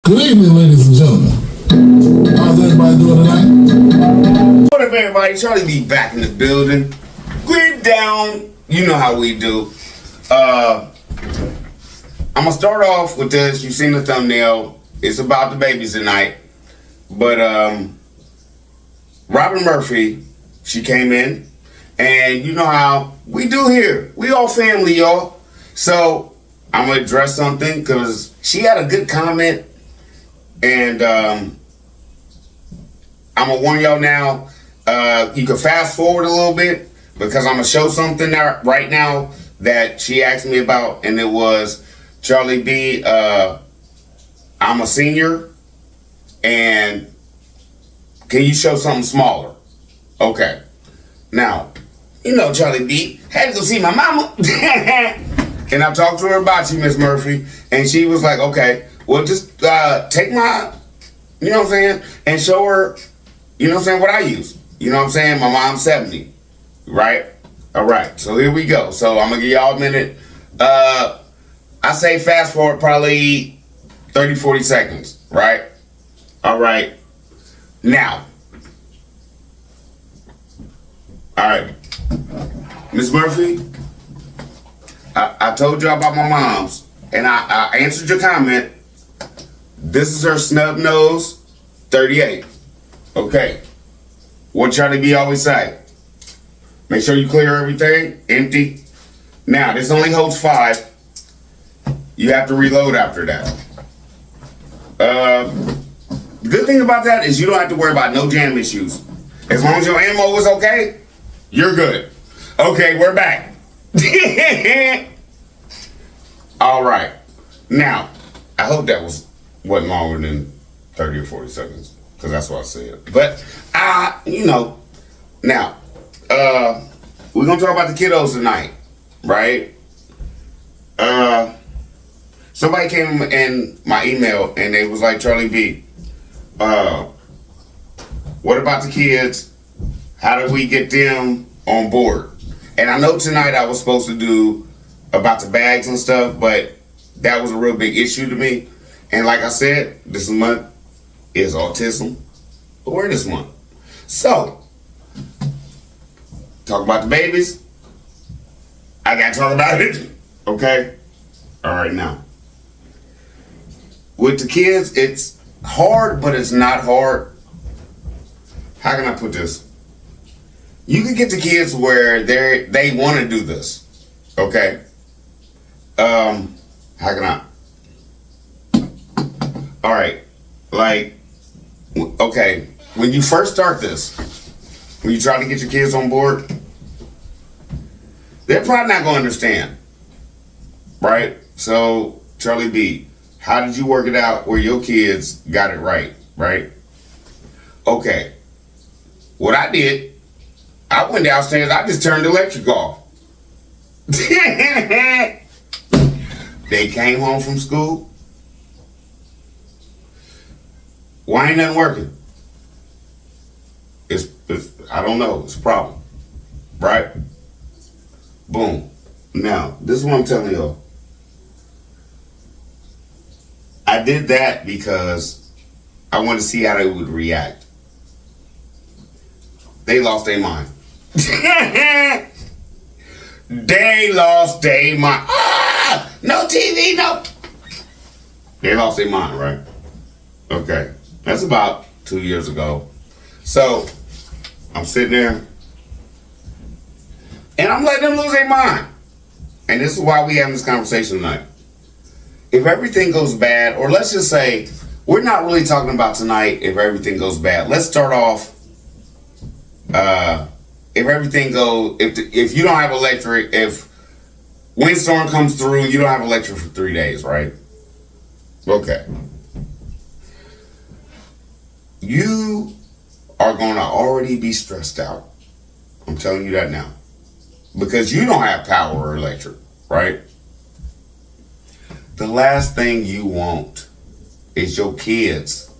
Good evening, ladies and gentlemen. How's everybody doing tonight? What up, everybody? Charlie B back in the building. Grid down. You know how we do. I'm gonna start off with this. You've seen the thumbnail. It's about the babies tonight. But Robin Murphy, she came in, and you know how we do here. We all family, y'all. So I'm gonna address something because she had a good comment. And I'm gonna warn y'all now. You can fast forward a little bit because I'm gonna show something right now that she asked me about, and it was Charlie B. I'm a senior, and can you show something smaller? Okay. Now, you know Charlie B. had to go see my mama, and I talked to her about you, Miss Murphy, and she was like, okay. Well, just take my, you know what I'm saying, and show her, you know what I'm saying, what I use. You know what I'm saying? My mom's 70, right? All right, so here we go. So I'm going to give y'all a minute. I say fast forward probably 30, 40 seconds, right? All right. Now. All right. Miss Murphy, I told you about my mom's, and I answered your comment. This is her snub nose, 38. Okay. What Charlie B always say? Make sure you clear everything, empty. Now, this only holds 5. You have to reload after that. The good thing about that is you don't have to worry about no jam issues. As long as your ammo is okay, you're good. Okay, we're back. All right. Now, I hope that wasn't longer than 30 or 40 seconds, because that's what I said. But you know, now we're gonna talk about the kiddos tonight, right? Somebody came in my email and they was like, Charlie B, what about the kids? How do we get them on board? And I know tonight I was supposed to do about the bags and stuff, but that was a real big issue to me. And like I said, this month is Autism Awareness Month. So, talk about the babies. I gotta talk about it. Okay? Alright, now. With the kids, it's hard, but it's not hard. How can I put this? You can get the kids where they want to do this. Okay? How can I? All right, like, okay, when you first start this, when you try to get your kids on board, they're probably not going to understand, right? So, Charlie B, how did you work it out where your kids got it right? Okay, what I did, I went downstairs, I just turned the electric off. They came home from school. Why ain't nothing working? It's I don't know. It's a problem, right? Boom. Now, this is what I'm telling y'all. I did that because I wanted to see how they would react. They lost their mind. They lost their mind. No TV, no. They lost their mind, right? Okay. That's about 2 years ago. So, I'm sitting there, and I'm letting them lose their mind. And this is why we having this conversation tonight. If everything goes bad, or let's just say, we're not really talking about tonight if everything goes bad. Let's start off, if everything goes, if you don't have electric, if windstorm comes through, you don't have electric for 3 days, right? Okay. You are going to already be stressed out. I'm telling you that now. Because you don't have power or electric, right? The last thing you want is your kids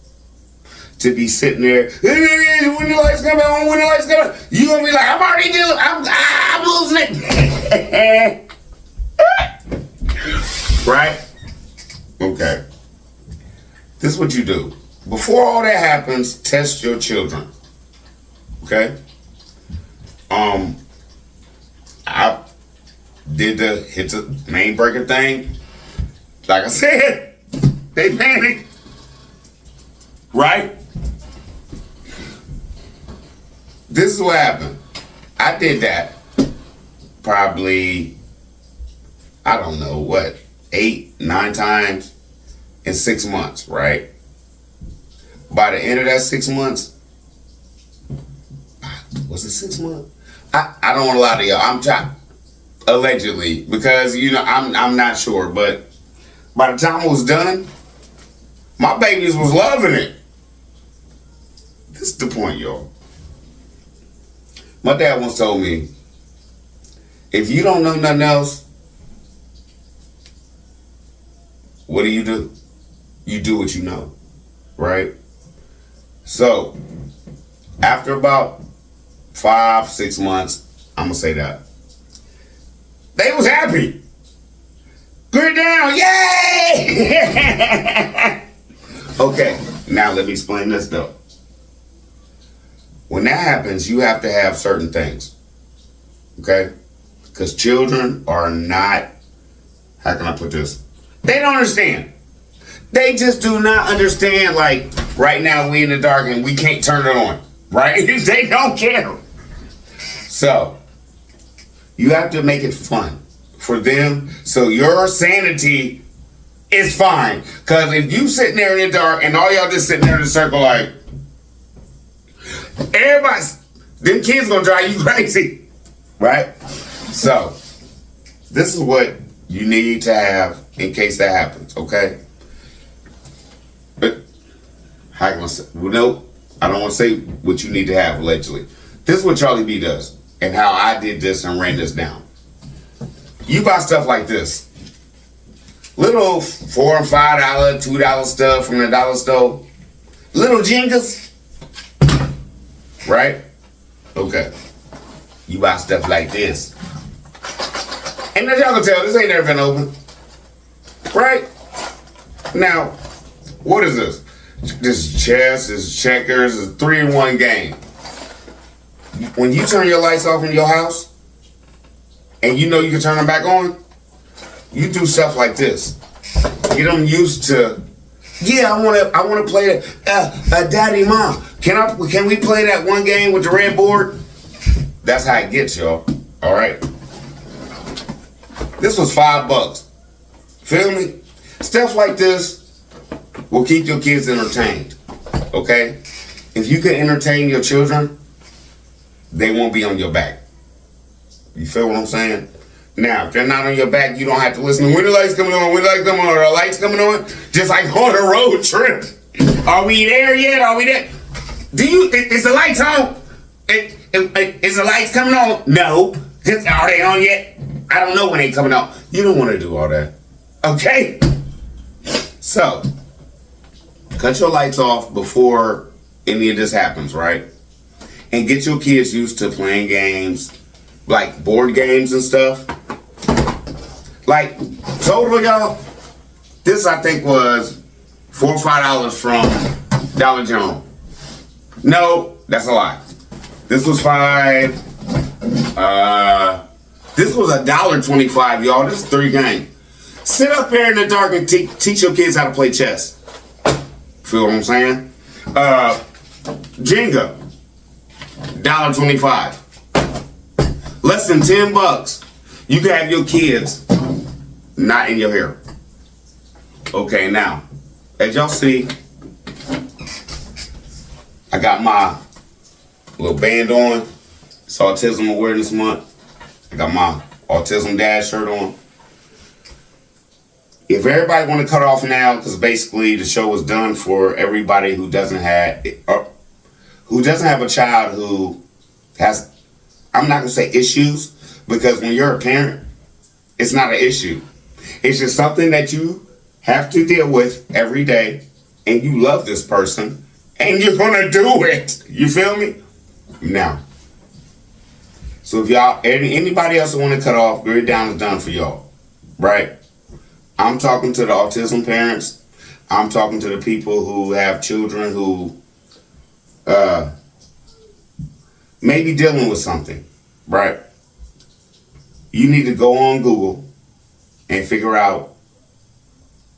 to be sitting there, when the lights come on, when the lights come on. You're going to be like, I'm already doing, I'm losing it. Right? Okay. This is what you do. Before all that happens, test your children. Okay? I did hit the main breaker thing. Like I said, they panic. Right? This is what happened. I did that probably, I don't know what, 8, 9 times in 6 months, right? By the end of that 6 months, was it 6 months? I don't want to lie to y'all. I'm trying, allegedly, because I'm not sure, but by the time it was done, my babies was loving it. This is the point, y'all. My dad once told me, if you don't know nothing else, what do? You do what you know, right? So, after about 5, 6 months, I'm gonna say that they was happy. Put it down, yay! Okay, now let me explain this though. When that happens, you have to have certain things, okay? Because children are not, how can I put this? They don't understand. They just do not understand, like, right now we in the dark and we can't turn it on, right? They don't care. So, you have to make it fun for them so your sanity is fine. Because if you sitting there in the dark and all y'all just sitting there in a circle like, them kids gonna drive you crazy, right? So, this is what you need to have in case that happens, okay? But, how can I say? Well, no, I don't want to say what you need to have, allegedly. This is what Charlie B does, and how I did this and ran this down. You buy stuff like this. Little $4 and $5, $2 stuff from the dollar store. Little Jengas. Right? Okay. You buy stuff like this. And as y'all can tell, this ain't never been open. Right? Now, what is this? This chess, this checkers, this 3-in-1 game. When you turn your lights off in your house, and you know you can turn them back on, you do stuff like this. Get them used to, yeah, I wanna play Daddy, Mom. Can we play that one game with the red board? That's how it gets, y'all. All right. This was $5. Feel me? Stuff like this will keep your kids entertained. Okay? If you can entertain your children, they won't be on your back. You feel what I'm saying? Now, if they're not on your back, you don't have to listen to when the lights coming on, when the lights coming on, are the lights coming on? Just like on a road trip. Are we there yet? Are we there? Is the lights on? Is the lights coming on? No. Are they on yet? I don't know when they coming on. You don't want to do all that. Okay? So, cut your lights off before any of this happens, right? And get your kids used to playing games, like board games and stuff. Like, total, y'all, this I think was $4 or $5 from Dollar General. No, that's a lie. This was $5. This was $1.25, y'all. This is 3 games. Sit up here in the dark and teach your kids how to play chess. Feel what I'm saying? Jenga, $1.25. Less than $10. You can have your kids not in your hair. Okay, now, as y'all see, I got my little band on. It's Autism Awareness Month. I got my Autism Dad shirt on. If everybody want to cut off now, because basically the show is done for everybody who doesn't have a child who has, I'm not gonna say issues, because when you're a parent, it's not an issue. It's just something that you have to deal with every day, and you love this person, and you're gonna do it. You feel me? Now, so if y'all, anybody else who want to cut off, Grid Down is done for y'all, right? I'm talking to the autism parents. I'm talking to the people who have children who may be dealing with something, right? You need to go on Google and figure out,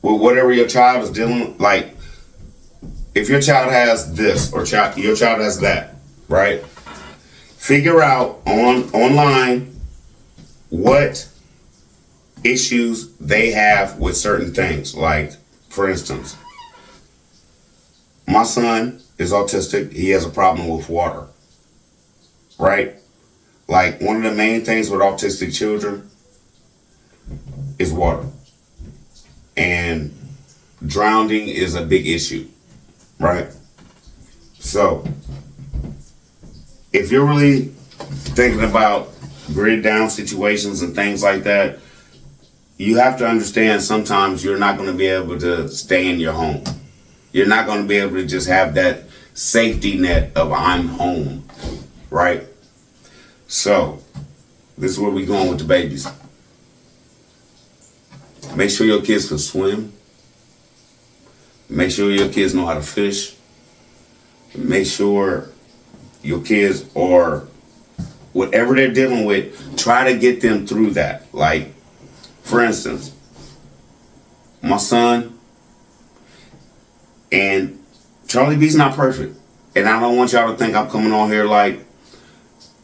well, whatever your child is dealing, like if your child has this or your child has that, right? Figure out online what issues they have with certain things. Like, for instance, my son is autistic. He has a problem with water, right? Like, one of the main things with autistic children is water. And drowning is a big issue, right? So, if you're really thinking about grid down situations and things like that, you have to understand sometimes you're not going to be able to stay in your home. You're not going to be able to just have that safety net of I'm home, right? So, this is where we're going with the babies. Make sure your kids can swim. Make sure your kids know how to fish. Make sure your kids are, whatever they're dealing with, try to get them through that. Like, for instance, my son, and Charlie B's not perfect. And I don't want y'all to think I'm coming on here like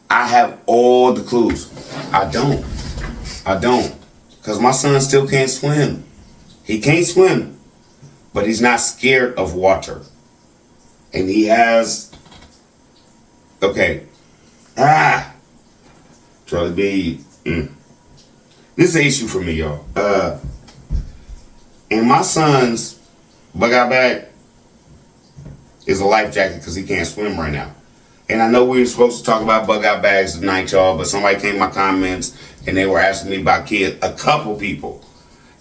I have all the clues. I don't. Because my son still can't swim. He can't swim, but he's not scared of water. And he has, okay, Charlie B, this is an issue for me, y'all. And my son's bug-out bag is a life jacket because he can't swim right now. And I know we were supposed to talk about bug-out bags tonight, y'all, but somebody came in my comments and they were asking me about kids, a couple people.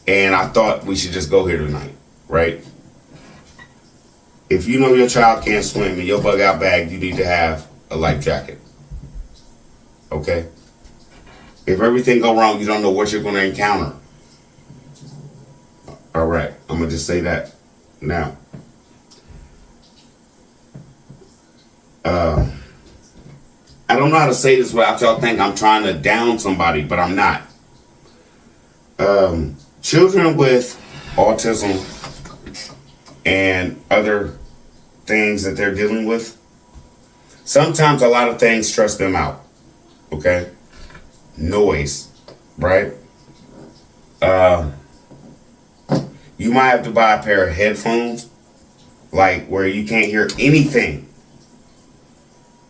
And I thought we should just go here tonight, right? If you know your child can't swim in your bug-out bag, you need to have a life jacket. Okay? If everything go wrong, you don't know what you're going to encounter. All right, I'm going to just say that now. I don't know how to say this without y'all think I'm trying to down somebody, but I'm not. Children with autism and other things that they're dealing with, sometimes a lot of things stress them out. Okay? Noise, right? You might have to buy a pair of headphones, like where you can't hear anything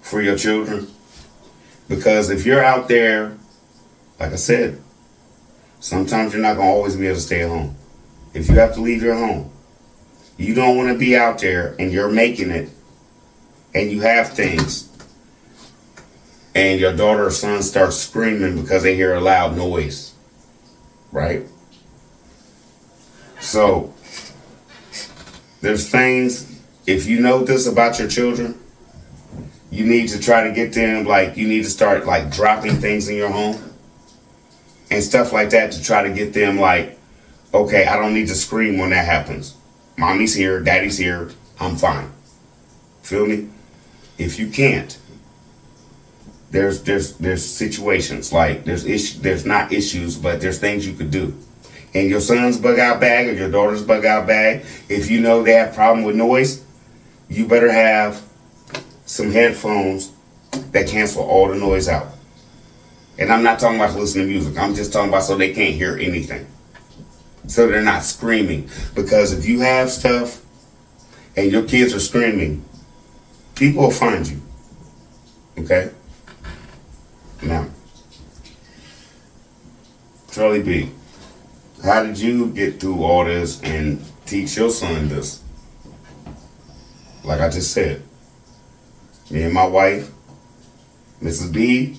for your children. Because if you're out there, like I said, sometimes you're not going to always be able to stay at home. If you have to leave your home, you don't want to be out there and you're making it and you have things and your daughter or son starts screaming because they hear a loud noise, right? So there's things, if you know this about your children, you need to try to get them, like, you need to start, like, dropping things in your home and stuff like that to try to get them, like, okay, I don't need to scream when that happens. Mommy's here, daddy's here, I'm fine. Feel me? If you can't, there's situations, like, there's not issues, but there's things you could do. And your son's bug-out bag or your daughter's bug-out bag, if you know they have a problem with noise, you better have some headphones that cancel all the noise out. And I'm not talking about listening to music. I'm just talking about so they can't hear anything. So they're not screaming. Because if you have stuff and your kids are screaming, people will find you. Okay? Now, Charlie B, how did you get through all this and teach your son this? Like I just said, me and my wife, Mrs. B,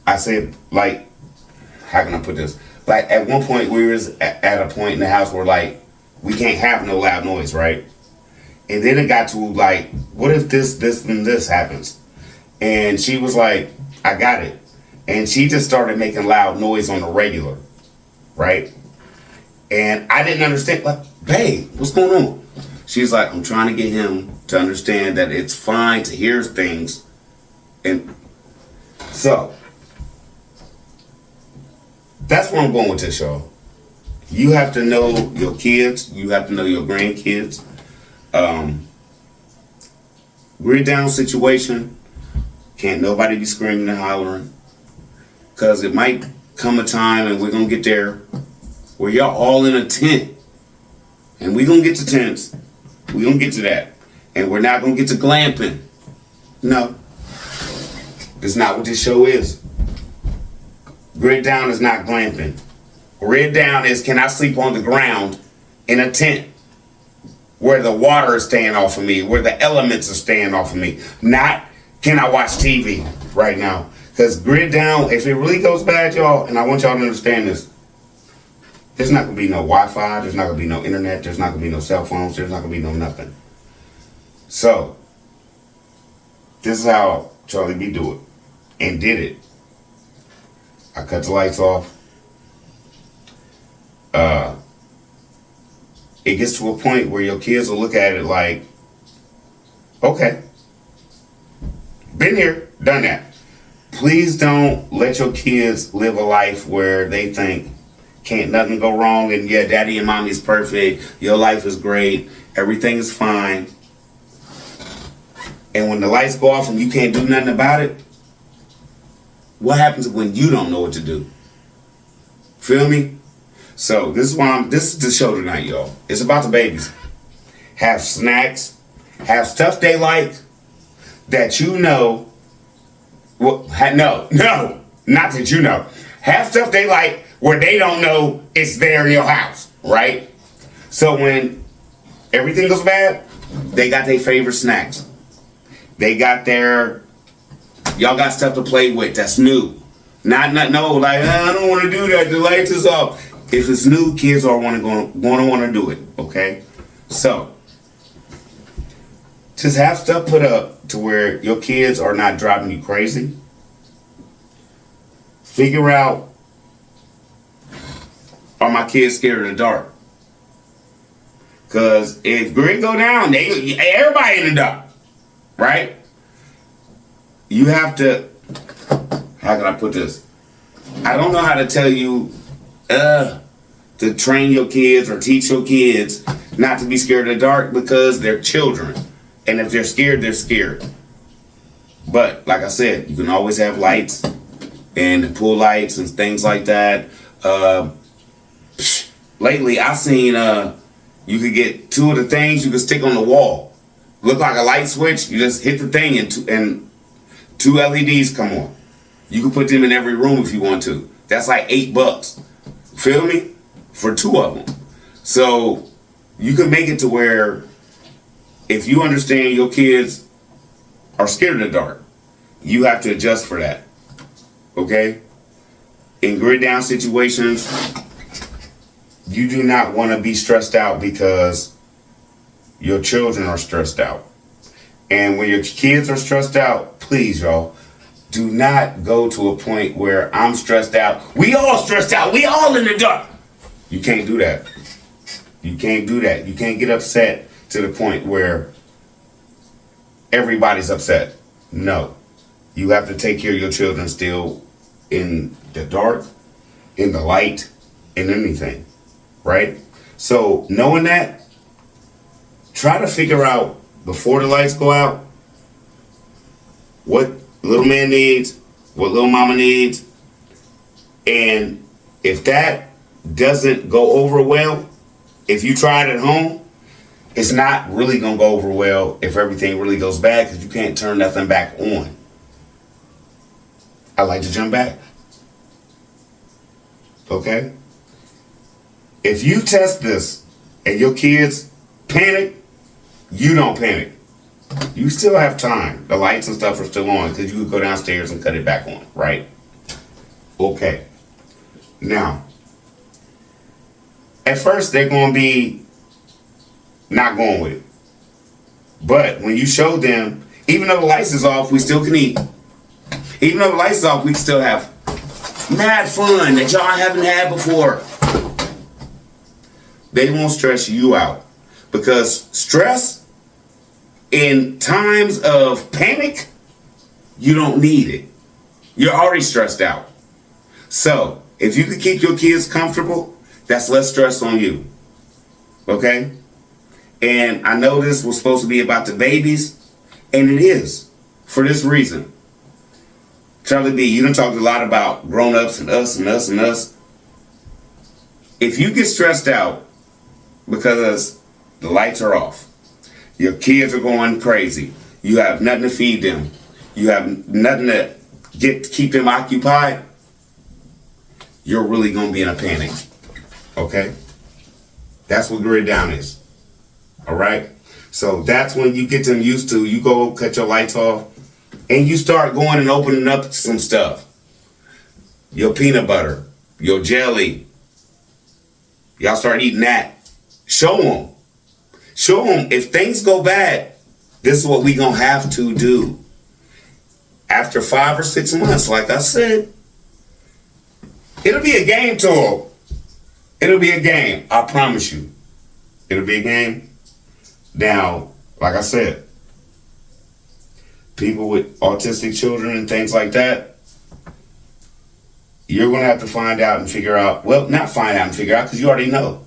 I said, like, how can I put this? Like, at one point, we was at a point in the house where, like, we can't have no loud noise, right? And then it got to, like, what if this, and this happens? And she was like, I got it. And she just started making loud noise on the regular, right? And I didn't understand, like, babe, what's going on? She's like, I'm trying to get him to understand that it's fine to hear things. And so, that's where I'm going with this, y'all. You have to know your kids. You have to know your grandkids. Grid down situation. Can't nobody be screaming and hollering. Because it might come a time, and we're going to get there, where y'all all in a tent. And we're going to get to tents. We're going to get to that. And we're not going to get to glamping. No. It's not what this show is. Grid down is not glamping. Grid down is, can I sleep on the ground in a tent where the water is staying off of me, where the elements are staying off of me. Not, can I watch TV right now? Because grid down, if it really goes bad, y'all, and I want y'all to understand this, there's not going to be no Wi-Fi, there's not going to be no internet, there's not going to be no cell phones, there's not going to be no nothing. So, this is how Charlie B do it, and did it. I cut the lights off. It gets to a point where your kids will look at it like, okay, been here, done that. Please don't let your kids live a life where they think can't nothing go wrong, and yeah, daddy and mommy is perfect, your life is great, everything is fine. And when the lights go off and you can't do nothing about it, what happens when you don't know what to do? Feel me? So this is the show tonight, y'all. It's about the babies. Have snacks, have stuff they like that you know. Well, no, not that you know. Have stuff they like where they don't know it's there in your house, right? So when everything goes bad, they got their favorite snacks. They got y'all got stuff to play with that's new. Not no, like, I don't want to do that, the lights is off. If it's new, kids are going to want to do it, okay? So, just have stuff put up to where your kids are not driving you crazy. Figure out, are my kids scared of the dark? Because if grid go down, everybody in the dark, right? You have to, how can I put this? I don't know how to tell you to train your kids or teach your kids not to be scared of the dark, because they're children. And if they're scared, they're scared. But like I said, you can always have lights and pool lights and things like that. Lately, I've seen you could get two of the things you can stick on the wall. Look like a light switch. You just hit the thing and two LEDs come on. You can put them in every room if you want to. That's like $8. Feel me? For two of them. So you can make it to where if you understand your kids are scared of the dark, you have to adjust for that. Okay? In grid down situations, you do not want to be stressed out because your children are stressed out. And when your kids are stressed out, please, y'all, do not go to a point where I'm stressed out. We all stressed out. We all in the dark. You can't do that. You can't do that. You can't get upset to the point where everybody's upset. No. You have to take care of your children still in the dark, in the light, in anything. Right? So knowing that, try to figure out before the lights go out what little man needs, what little mama needs. And if that doesn't go over well, if you try it at home, it's not really going to go over well if everything really goes bad, because you can't turn nothing back on. I like to jump back. Okay? If you test this and your kids panic, you don't panic. You still have time. The lights and stuff are still on, because you could go downstairs and cut it back on, right? Okay. Now, at first they're going to be not going with it. But when you show them, even though the lights is off, we still can eat. Even though the lights is off, we can still have mad fun that y'all haven't had before. they won't stress you out. Because stress in times of panic, you don't need it. You're already stressed out. So if you can keep your kids comfortable, that's less stress on you. Okay? And I know this was supposed to be about the babies, and it is, for this reason. Charlie B, you done talked a lot about grown-ups and us and us and us. If you get stressed out because the lights are off, your kids are going crazy, you have nothing to feed them, you have nothing to keep them occupied, you're really going to be in a panic. Okay? That's what grid down is. All right? So that's when you get them used to, you go cut your lights off and you start going and opening up some stuff. Your peanut butter, your jelly. Y'all start eating that. Show them. Show them if things go bad, this is what we going to have to do. After 5 or 6 months, like I said, it'll be a game to them. It'll be a game. I promise you. It'll be a game. Now, like I said, people with autistic children and things like that, you're going to have to find out and figure out, well, not find out and figure out, because you already know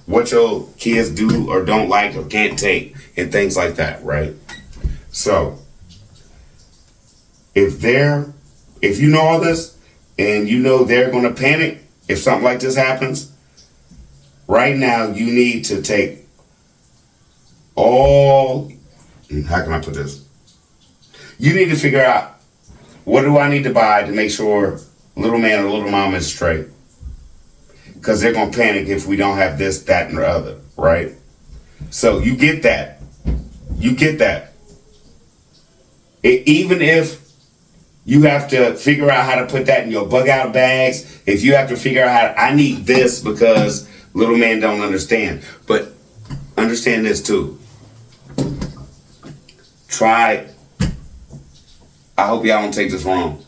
what your kids do or don't like or can't take and things like that, right? So, if you know all this and you know they're going to panic if something like this happens, right now you need to take how can I put this? You need to figure out, what do I need to buy to make sure little man or little mama is straight? Because they're going to panic if we don't have this, that, and the other, right? So you get that. You get that. Even if you have to figure out how to put that in your bug out bags, if you have to figure out I need this because little man don't understand. But understand this too. I hope y'all don't take this wrong.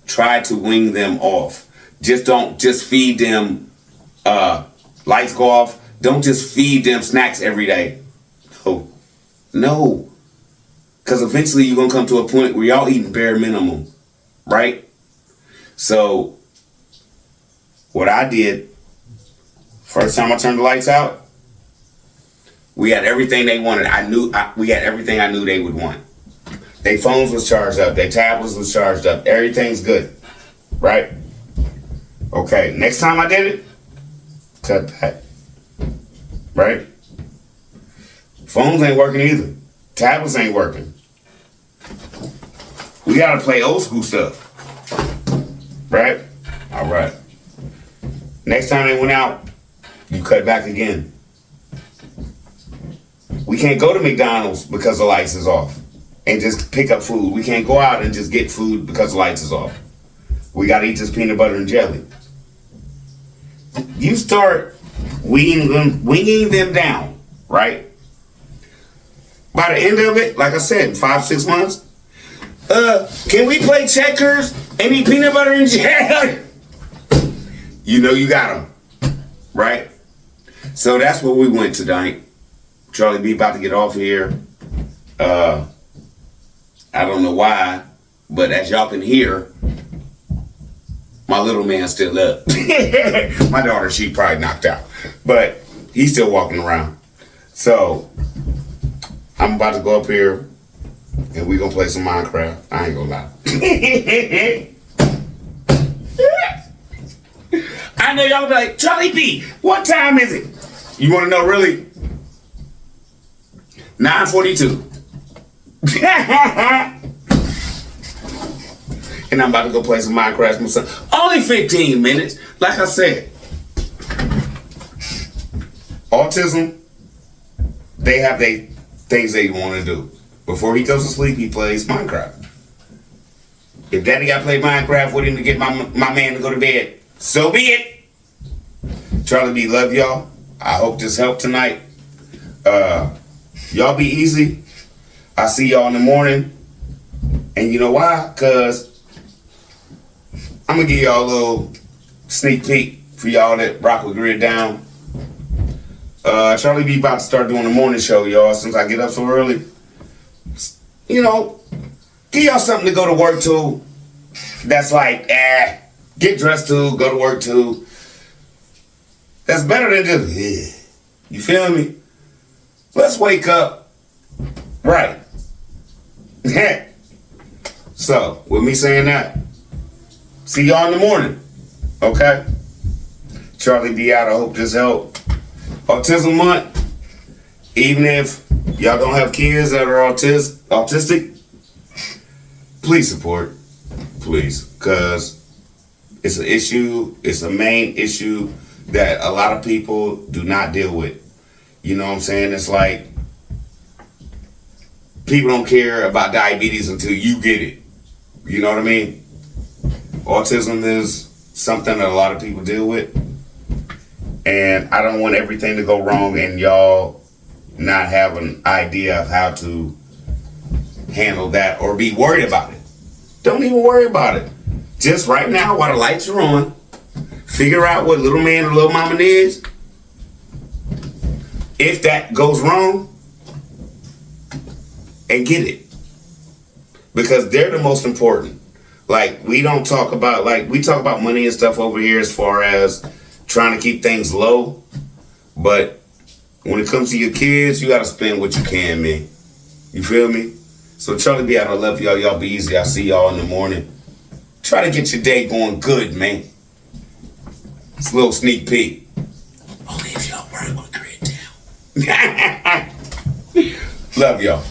Try to wing them off. Don't feed them lights go off. Don't just feed them snacks every day. No. Because eventually you're going to come to a point where y'all eating bare minimum. Right? So, what I did, first time I turned the lights out, we had everything they wanted. We had everything I knew they would want. Their phones was charged up. Their tablets was charged up. Everything's good. Right? Okay, next time I did it, cut back. Right? Phones ain't working either. Tablets ain't working. We gotta play old school stuff. Right? All right. Next time they went out, you cut back again. We can't go to McDonald's because the lights is off and just pick up food. We can't go out and just get food because the lights is off. We gotta eat this peanut butter and jelly. You start winging them down, right? By the end of it, like I said, 5, 6 months, can we play checkers and eat peanut butter and jelly? You know you got them, right? So that's where we went tonight. Charlie B about to get off here. I don't know why, but as y'all can hear, my little man's still up. My daughter, she probably knocked out, but he's still walking around. So I'm about to go up here and we gonna play some Minecraft. I ain't gonna lie. I know y'all be like, Charlie B, what time is it? You wanna know really? 9:42. And I'm about to go play some Minecraft myself. Only 15 minutes. Like I said, autism, they have their things they want to do. Before he goes to sleep, he plays Minecraft. If daddy got to play Minecraft with him to get my man to go to bed, so be it. Charlie B, love y'all. I hope this helped tonight. Y'all be easy. I'll see y'all in the morning. And you know why? Because I'm going to give y'all a little sneak peek for y'all that rock with Grid Down. Charlie B about to start doing the morning show, y'all, since I get up so early. You know, give y'all something to go to work to. That's like, get dressed to, go to work to. That's better than just, you feel me? Let's wake up right. So, with me saying that, see y'all in the morning, okay? Charlie D out, I hope this helped. Autism Month, even if y'all don't have kids that are autistic, please support, please, because it's an issue, it's a main issue that a lot of people do not deal with. You know what I'm saying? It's like people don't care about diabetes until you get it. You know what I mean? Autism is something that a lot of people deal with. And I don't want everything to go wrong and y'all not have an idea of how to handle that or be worried about it. Don't even worry about it. Just right now, while the lights are on, figure out what little man and little mama needs. If that goes wrong, and get it. Because they're the most important. Like, we don't talk about, like, we talk about money and stuff over here as far as trying to keep things low. But when it comes to your kids, you got to spend what you can, man. You feel me? So Charlie B out, I love y'all. Y'all be easy. I'll see y'all in the morning. Try to get your day going good, man. It's a little sneak peek. Only if y'all work on grid down. Love y'all.